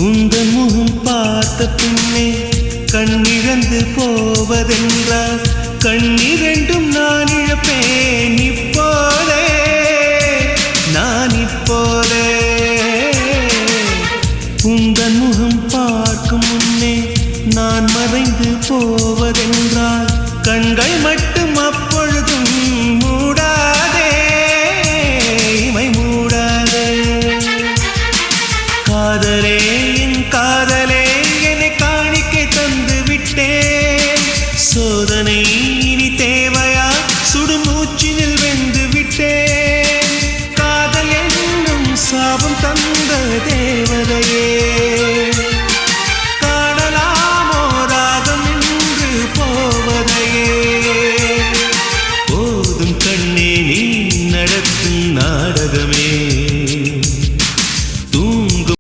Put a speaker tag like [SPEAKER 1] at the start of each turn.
[SPEAKER 1] உந்தன் முகம் பார்த்த பின்னே கண்ணிழந்து போவதென்றால் கண்ணிரண்டும் நான் இழப்பேன் இப்போதே நான் இப்போதே உந்தன் முகம் பார்க்கும் முன்னே நான் மறைந்து போவதென்றால் கண்கள் மட்டும் அப்பொழுதும் மூடாதே இமை மூடாதே காதலே என் காதலே என்னை காணிக்கை தந்து விட்டேன் சோதனை இனி தேவையா சுடுமூச்சினில் வெந்து விட்டேன் காதல் என்னும் சாபம் தந்த தேவதையே